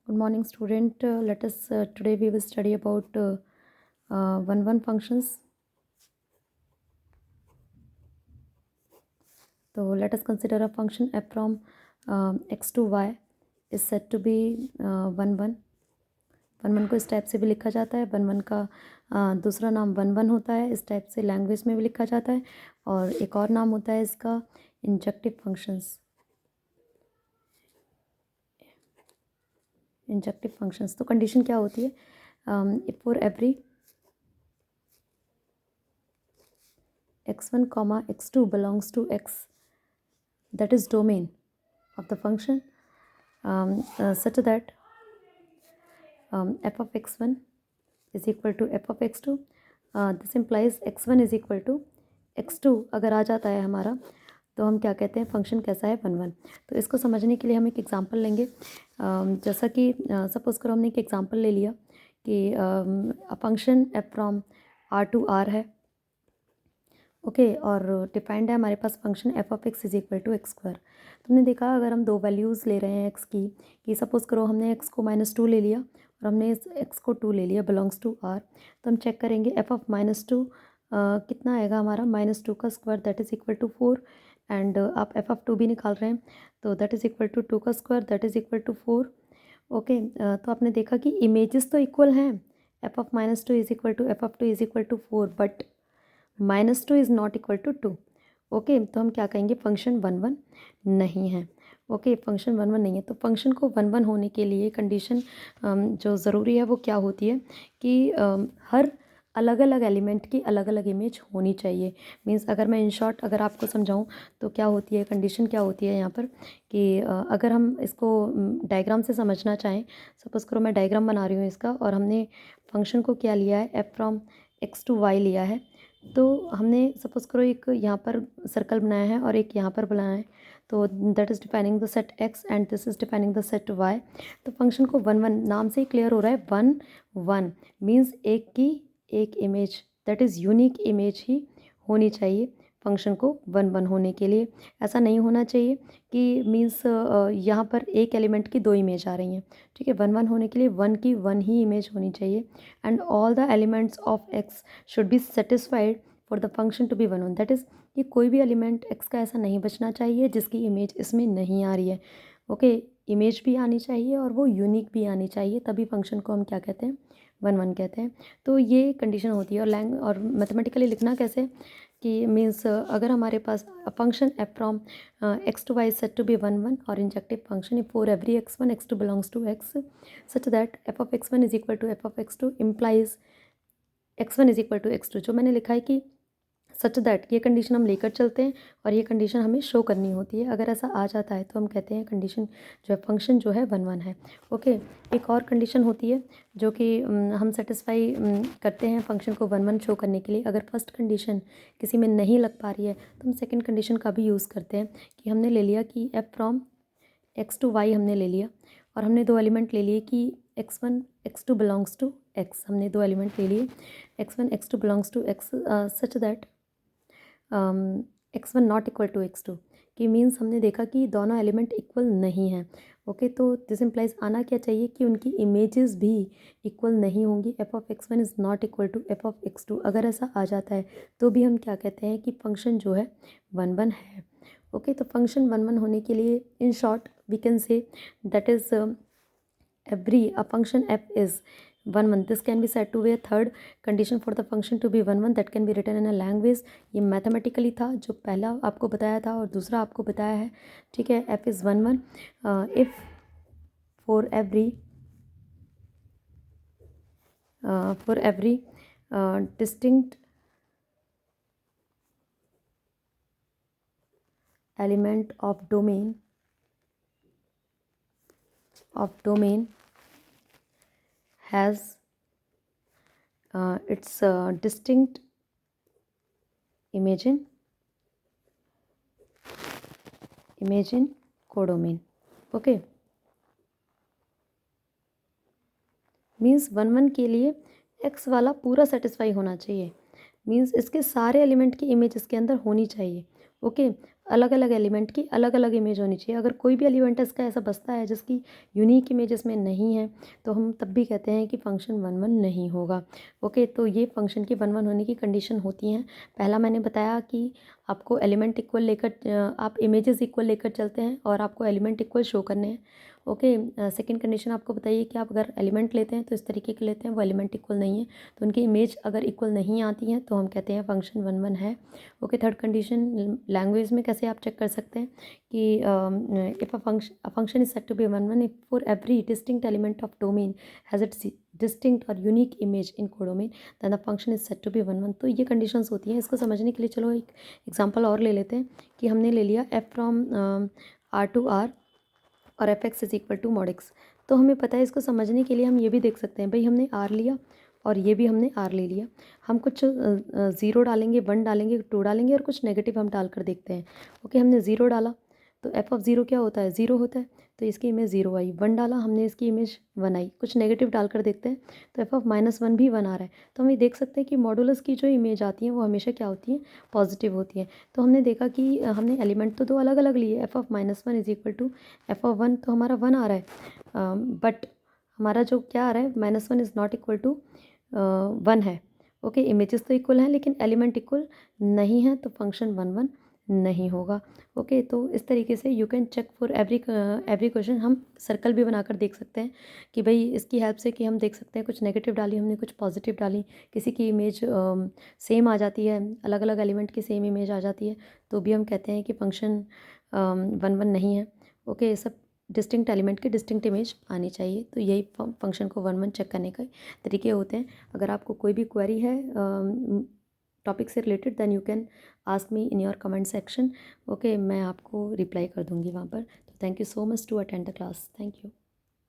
Good morning, student. Let us today we will study about one functions. So let us consider a function f from x to y is said to be one. One को इस type से भी लिखा जाता है. One का दूसरा नाम वन होता है. इस टाइप से लैंग्वेज में भी लिखा जाता है. और एक और नाम होता है इसका इंजेक्टिव फंक्शंस. Injective functions. तो कंडीशन क्या होती है? If for every x1 comma x2 belongs to x, that is domain of the function, such that f of x1 is equal to f of x2. This implies x1 is equal to x2 अगर आ जाता है हमारा तो हम क्या कहते हैं, function कैसा है, वन. तो इसको समझने के लिए हम एक एग्जांपल लेंगे. जैसा कि सपोज़ करो हमने एक एग्जांपल ले लिया कि function f from r to r है. ओके और डिफाइंड है हमारे पास function f of x is equal to x square. तुमने देखा अगर हम दो वैल्यूज़ ले रहे हैं एक्स की, कि सपोज़ करो हमने एक्स को -2 ले लिया और हमने इस एक्स को 2 ले लिया बिलोंग्स टू आर. तो हम चेक करेंगे एफ ऑफ -2 कितना आएगा हमारा, -2 का square that is equal to 4. And आप एफ ऑफ 2 भी निकाल रहे हैं तो दैट इज़ इक्वल टू 2 का square that is equal to 4. Okay तो आपने देखा कि इमेजेस तो इक्वल हैं. F of -2 is equal to F of 2 is equal to 4 but -2 is not equal to 2. Okay तो हम क्या कहेंगे, फंक्शन वन नहीं है. ओके फंक्शन वन नहीं है. तो फंक्शन को वन होने के लिए कंडीशन जो ज़रूरी है वो क्या होती है कि हर अलग अलग एलिमेंट की अलग अलग इमेज होनी चाहिए. मीन्स अगर मैं इन शॉर्ट अगर आपको समझाऊं तो क्या होती है, कंडीशन क्या होती है यहाँ पर कि अगर हम इसको डायग्राम से समझना चाहें, सपोज़ करो मैं डायग्राम बना रही हूँ इसका और हमने फंक्शन को क्या लिया है, f from x to y लिया है. तो हमने सपोज़ करो एक यहाँ पर सर्कल बनाया है और एक यहाँ पर बनाया है. तो that is defining the set x and this is defining the set y. तो फंक्शन को वन नाम से ही क्लियर हो रहा है. वन मीन्स एक की एक image that is unique image ही होनी चाहिए फंक्शन को वन होने के लिए. ऐसा नहीं होना चाहिए कि मीन्स यहाँ पर एक एलिमेंट की दो इमेज आ रही हैं. ठीक है, वन होने के लिए वन की वन ही इमेज होनी चाहिए. And all the elements of x should be satisfied for the function to be one. That is कि कोई भी एलिमेंट एक्स का ऐसा नहीं बचना चाहिए जिसकी इमेज इसमें नहीं आ रही है. ओके इमेज भी आनी चाहिए और वो यूनिक भी आनी चाहिए, तभी फंक्शन को हम क्या कहते हैं, वन कहते हैं. तो ये कंडीशन होती है. और मैथमेटिकली लिखना कैसे कि मीन्स अगर हमारे पास function f from x to Y set to be one और injective function if for every x1 x2 belongs to x, such that f of x1 is equal to F of x2 implies x1 is equal to x2. जो मैंने लिखा है कि such that ये condition हम लेकर चलते हैं और ये कंडीशन हमें शो करनी होती है. अगर ऐसा आ जाता है तो हम कहते हैं कंडीशन जो है फंक्शन जो है वन है. ओके एक और कंडीशन होती है जो कि हम सेटिस्फाई करते हैं फंक्शन को वन शो करने के लिए. अगर फर्स्ट कंडीशन किसी में नहीं लग पा रही है तो हम सेकेंड कंडीशन का भी यूज़ करते हैं कि हमने ले लिया कि f from x to y हमने ले लिया और हमने दो एलिमेंट ले लिए कि x1 x2 belongs to x. हमने दो एलिमेंट ले लिए x1 x2 belongs to x such that x1 not equal to x2 कि मीन्स हमने देखा कि दोनों एलिमेंट इक्वल नहीं हैं. ओके तो दिस इम्प्लाइज आना क्या चाहिए कि उनकी इमेजेस भी इक्वल नहीं होंगी. F of x1 is not equal to F of x2. अगर ऐसा आ जाता है तो भी हम क्या कहते हैं कि फंक्शन जो है वन है. ओके तो फंक्शन वन होने के लिए in short we can say that is every a function f is one. This can be said to be a third condition for the function to be one that can be written in a language. ये mathematically था जो पहला आपको बताया था और दूसरा आपको बताया है. ठीक है, f is one. if for every distinct element of domain has its distinct image in codomain. Okay means one के लिए x वाला पूरा सेटिस्फाई होना चाहिए. मीन्स इसके सारे एलिमेंट की इमेज इसके अंदर होनी चाहिए. ओके अलग अलग एलिमेंट की अलग अलग इमेज होनी चाहिए। अगर कोई भी एलिमेंट इसका ऐसा बसता है जिसकी यूनिक इमेज इसमें नहीं है तो हम तब भी कहते हैं कि फंक्शन वन वन नहीं होगा। ओके, तो ये फंक्शन की वन वन होने की कंडीशन होती हैं। पहला मैंने बताया कि आपको एलिमेंट इक्वल लेकर आप इमेजेस इक्वल लेकर चलते हैं और आपको एलिमेंट इक्वल शो करने हैं। ओके, सेकंड कंडीशन आपको बताइए कि आप अगर एलिमेंट लेते हैं तो इस तरीके के लेते हैं, वो एलिमेंट इक्वल नहीं है तो उनकी इमेज अगर इक्वल नहीं आती है तो हम कहते हैं फंक्शन वन वन है। ओके, थर्ड कंडीशन लैंग्वेज में कैसे आप चेक कर सकते हैं कि if a function is set to be one one if for every distinct element of domain has its distinct और unique image in codomain then the function is set to be one one. तो ये conditions होती हैं। इसको समझने के लिए चलो एक एग्जांपल और ले लेते हैं कि हमने ले लिया f from R to R और f x is equal to mod x. तो हमें पता है, इसको समझने के लिए हम ये भी देख सकते हैं, भाई हमने आर लिया और ये भी हमने आर ले लिया। हम कुछ ज़ीरो डालेंगे, वन डालेंगे, टू डालेंगे और कुछ नेगेटिव हम डाल कर देखते हैं। ओके, हमने ज़ीरो डाला तो एफ ऑफ ज़ीरो क्या होता है, ज़ीरो होता है, तो इसकी इमेज ज़ीरो आई। वन डाला हमने, इसकी इमेज वन आई। कुछ नेगेटिव डाल कर देखते हैं तो एफ ऑफ माइनस वन भी वन आ रहा है। तो हम ये देख सकते हैं कि मॉडुलस की जो इमेज आती है वो हमेशा क्या होती है, पॉजिटिव होती है। तो हमने देखा कि हमने एलिमेंट तो दो अलग अलग लिए, f of minus one is equal to F of one, तो हमारा वन आ रहा है, बट हमारा जो क्या आ रहा है, minus one is not equal to one है। ओके, इमेजेस तो इक्वल हैं लेकिन एलिमेंट इक्वल नहीं है, तो फंक्शन वन वन नहीं होगा। ओके, तो इस तरीके से you can check for every question. हम सर्कल भी बनाकर देख सकते हैं कि भाई इसकी हेल्प से कि हम देख सकते हैं कुछ नेगेटिव डाली हमने, कुछ पॉजिटिव डाली, किसी की इमेज सेम आ जाती है, अलग अलग एलिमेंट की सेम इमेज आ जाती है, तो भी हम कहते हैं कि फंक्शन वन वन नहीं है। ओके, सब डिस्टिंक्ट एलिमेंट की डिस्टिंक्ट इमेज आनी चाहिए। तो यही फंक्शन को वन वन चेक करने के तरीके होते हैं। अगर आपको कोई भी क्वेरी है टॉपिक से related then you can ask me in your comment section. Okay, मैं आपको रिप्लाई कर दूँगी वहाँ पर। तो thank you so much to attend the class. Thank you.